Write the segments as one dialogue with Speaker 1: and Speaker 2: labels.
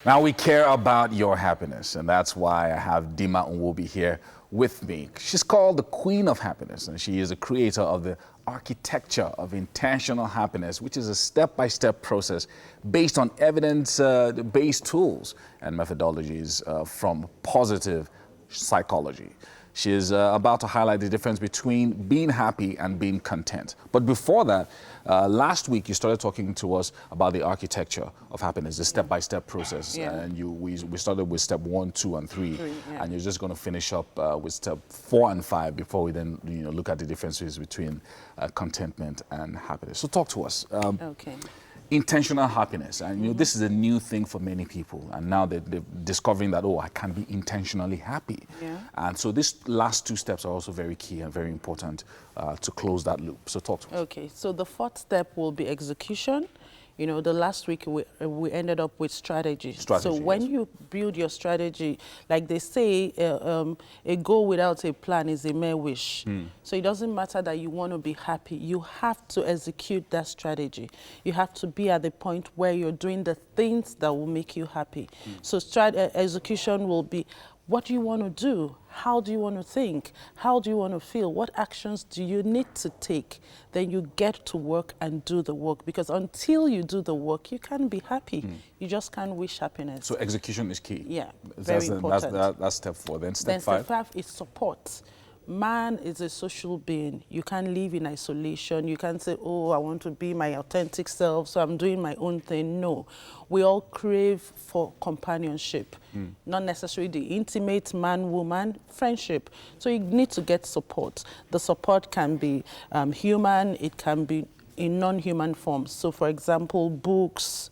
Speaker 1: Now we care about your happiness, and that's why I have Dinma Nwobi here with me. She's called the Queen of Happiness, and she is a creator of the architecture of intentional happiness, which is a step-by-step process based on evidence-based tools and methodologies from positive psychology. She is about to highlight the difference between being happy and being content. But before that, last week you started talking to us about the architecture of happiness, the step-by-step process. And we started with step 1, 2, and 3. And you're just going to finish up with step 4 and 5 before we then look at the differences between contentment and happiness. So talk to us.
Speaker 2: Okay.
Speaker 1: Intentional happiness, and this is a new thing for many people, and now they're discovering that, oh, I can be intentionally happy. And so these last 2 steps are also very key and very important to close that loop. So talk to us.
Speaker 2: Okay, so the 4th step will be execution. The last week we ended up with strategy. So when you build your strategy, like they say, a goal without a plan is a mere wish. So it doesn't matter that you want to be happy. You have to execute that strategy. You have to be at the point where you're doing the things that will make you happy. So execution will be, what do you want to do? How do you want to think? How do you want to feel? What actions do you need to take? Then you get to work and do the work. Because until you do the work, you can't be happy. You just can't wish happiness.
Speaker 1: So execution is key.
Speaker 2: Yeah, very important.
Speaker 1: That's step 4. Then step 5?
Speaker 2: Then step 5 is support. Man is a social being. You can't live in isolation. You can't say, oh, I want to be my authentic self, so I'm doing my own thing. No. We all crave for companionship, not necessarily the intimate man-woman friendship. So you need to get support. The support can be human. It can be in non-human forms. So, for example, books,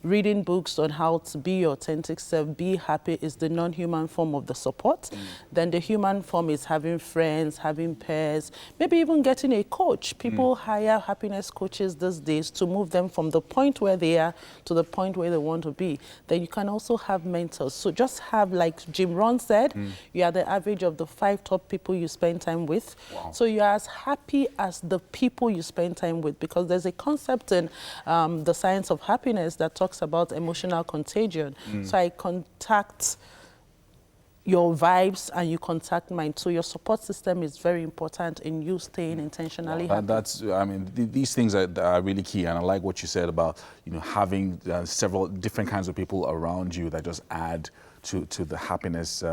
Speaker 2: reading books on how to be your authentic self, be happy, is the non-human form of the support. Then the human form is having friends, having peers, maybe even getting a coach. People hire happiness coaches these days to move them from the point where they are to the point where they want to be. Then you can also have mentors. So just have, like Jim Rohn said, you are the average of the 5 top people you spend time with.
Speaker 1: Wow.
Speaker 2: So you are as happy as the people you spend time with, because there's a concept in the science of happiness that talks about emotional contagion. So I contact your vibes and you contact mine. So your support system is very important in you staying intentionally happy.
Speaker 1: That's, I mean, these things are really key, and I like what you said about having several different kinds of people around you that just add to the happiness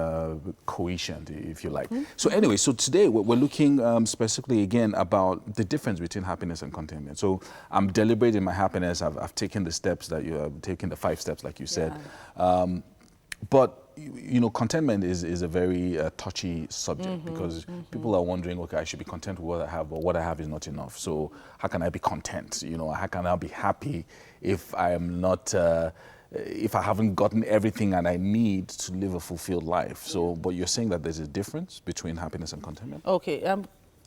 Speaker 1: quotient, if you like. So anyway, so today we're looking specifically again about the difference between happiness and contentment. So I'm deliberating my happiness. I've taken the steps that you have taken, the 5 steps like you said. But contentment is a very touchy subject, because people are wondering, okay, I should be content with what I have, but what I have is not enough. So how can I be content? How can I be happy if I am not if I haven't gotten everything that I need to live a fulfilled life? So, but you're saying that there's a difference between happiness and contentment?
Speaker 2: Okay,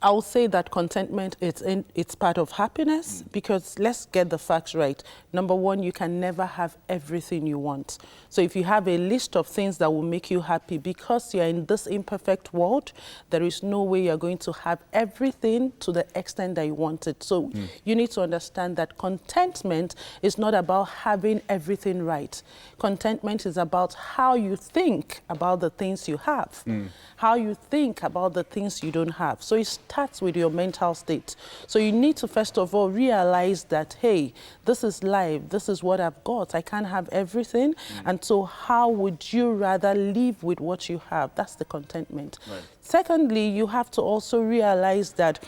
Speaker 2: I will say that contentment, it's part of happiness, because let's get the facts right. Number 1, you can never have everything you want. So if you have a list of things that will make you happy, because you're in this imperfect world, there is no way you're going to have everything to the extent that you want it. So you need to understand that contentment is not about having everything right. Contentment is about how you think about the things you have, how you think about the things you don't have. So it starts with your mental state. So you need to first of all realize that, hey, this is life, this is what I've got. I can't have everything. And so how would you rather live with what you have? That's the contentment. Right. Secondly, you have to also realize that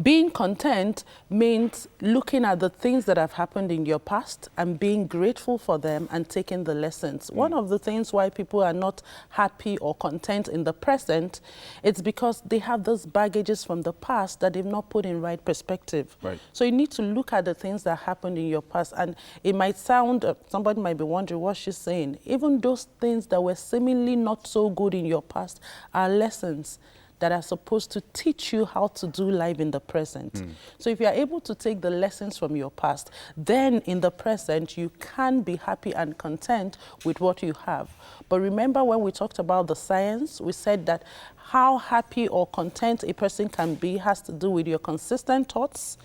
Speaker 2: being content means looking at the things that have happened in your past and being grateful for them and taking the lessons. One of the things why people are not happy or content in the present, it's because they have those baggages from the past that they've not put in right perspective. Right. So you need to look at the things that happened in your past. And it might sound, somebody might be wondering what she's saying. Even those things that were seemingly not so good in your past are lessons that are supposed to teach you how to do life in the present. So if you are able to take the lessons from your past, then in the present, you can be happy and content with what you have. But remember when we talked about the science, we said that how happy or content a person can be has to do with your consistent thoughts,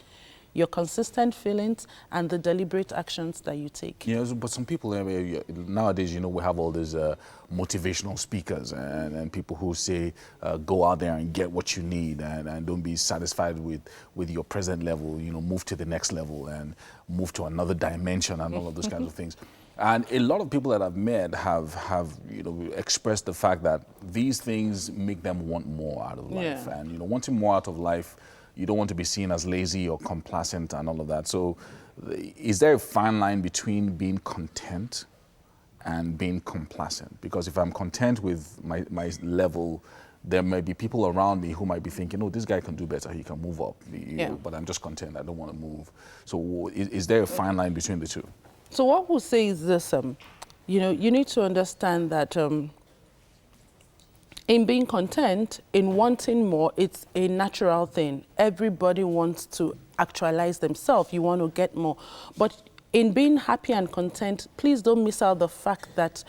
Speaker 2: your consistent feelings, and the deliberate actions that you take.
Speaker 1: Yeah, but some people nowadays, we have all these motivational speakers and people who say, go out there and get what you need and don't be satisfied with your present level, move to the next level and move to another dimension and all of those kinds of things. And a lot of people that I've met have expressed the fact that these things make them want more out of life.
Speaker 2: Yeah.
Speaker 1: And, wanting more out of life, you don't want to be seen as lazy or complacent and all of that. So is there a fine line between being content and being complacent? Because if I'm content with my level, there may be people around me who might be thinking, oh, this guy can do better, he can move up. But I'm just content, I don't want to move. So is there a fine line between the two?
Speaker 2: So what we'll say is this, you need to understand that in being content, in wanting more, it's a natural thing. Everybody wants to actualize themselves. You want to get more. But in being happy and content, please don't miss out the fact that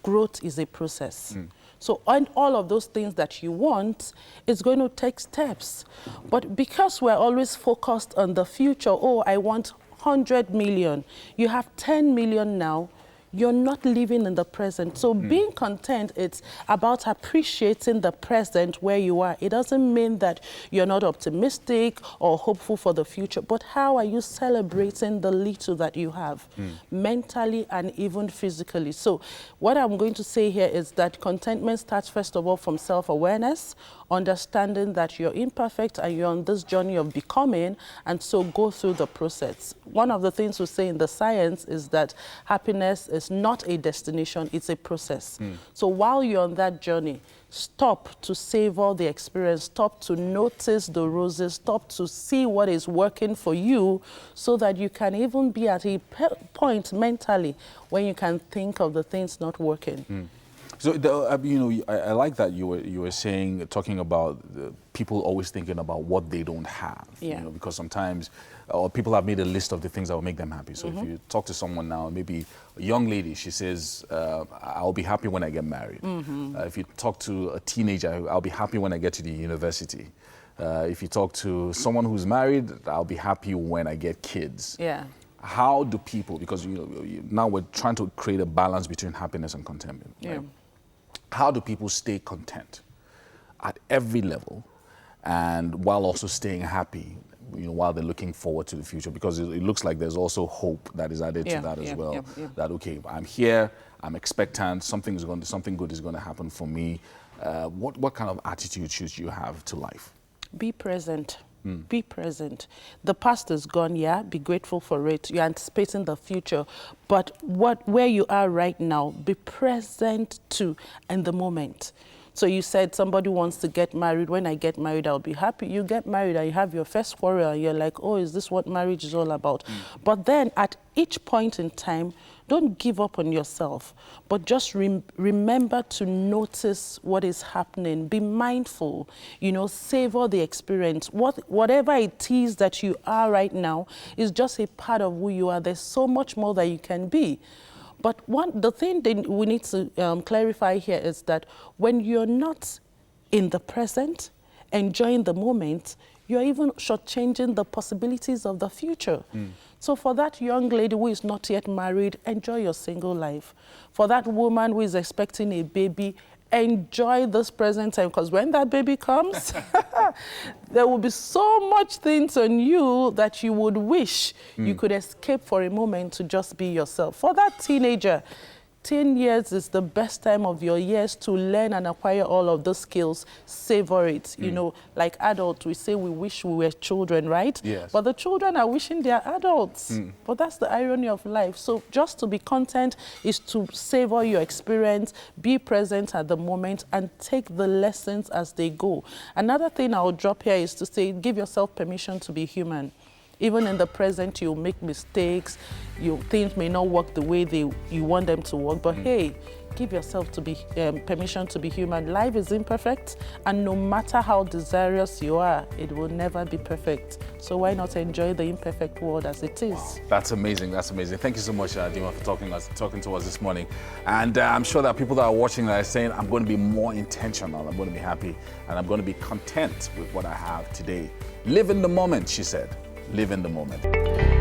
Speaker 2: growth is a process. So on all of those things that you want, it's going to take steps. But because we're always focused on the future, oh, I want 100 million, you have 10 million now, you're not living in the present. So being content, it's about appreciating the present where you are. It doesn't mean that you're not optimistic or hopeful for the future, but how are you celebrating the little that you have, mentally and even physically? So what I'm going to say here is that contentment starts first of all from self-awareness, understanding that you're imperfect and you're on this journey of becoming, and so go through the process. One of the things we say in the science is that happiness is not a destination, it's a process. So while you're on that journey, stop to savor the experience, stop to notice the roses, stop to see what is working for you so that you can even be at a point mentally when you can think of the things not working.
Speaker 1: So, I like that you were saying, talking about people always thinking about what they don't have. Because sometimes people have made a list of the things that will make them happy. So if you talk to someone now, maybe a young lady, she says, I'll be happy when I get married. If you talk to a teenager, I'll be happy when I get to the university. If you talk to someone who's married, I'll be happy when I get kids. How do people, because now we're trying to create a balance between happiness and contentment. Right? How do people stay content at every level and while also staying happy, while they're looking forward to the future? Because it looks like there's also hope that is added to that as well. That, okay, I'm here, I'm expectant, something good is going to happen for me. What kind of attitude should you have to life?
Speaker 2: Be present. Be present. The past is gone, be grateful for it. You're anticipating the future. But where you are right now, be present to in the moment. So you said somebody wants to get married. When I get married, I'll be happy. You get married and you have your first quarrel and you're like, oh, is this what marriage is all about? But then at each point in time, don't give up on yourself, but just remember to notice what is happening. Be mindful, savor the experience. Whatever it is that you are right now is just a part of who you are. There's so much more that you can be. But the thing that we need to clarify here is that when you're not in the present, enjoying the moment, you're even shortchanging the possibilities of the future. So for that young lady who is not yet married, enjoy your single life. For that woman who is expecting a baby, enjoy this present time, because when that baby comes, there will be so much things on you that you would wish you could escape for a moment to just be yourself. For that teenager, 10 years is the best time of your years to learn and acquire all of those skills. Savor it. Like adults, we say we wish we were children, right?
Speaker 1: Yes.
Speaker 2: But the children are wishing they are adults. But that's the irony of life. So just to be content is to savor your experience, be present at the moment, and take the lessons as they go. Another thing I'll drop here is to say, give yourself permission to be human. Even in the present, you'll make mistakes. Things may not work the way you want them to work. But hey, give yourself to be permission to be human. Life is imperfect, and no matter how desirous you are, it will never be perfect. So why not enjoy the imperfect world as it is?
Speaker 1: Wow, that's amazing. That's amazing. Thank you so much, Dinma, for talking to us this morning. And I'm sure that people that are watching that are saying, I'm going to be more intentional, I'm going to be happy, and I'm going to be content with what I have today. Live in the moment, she said. live in the moment.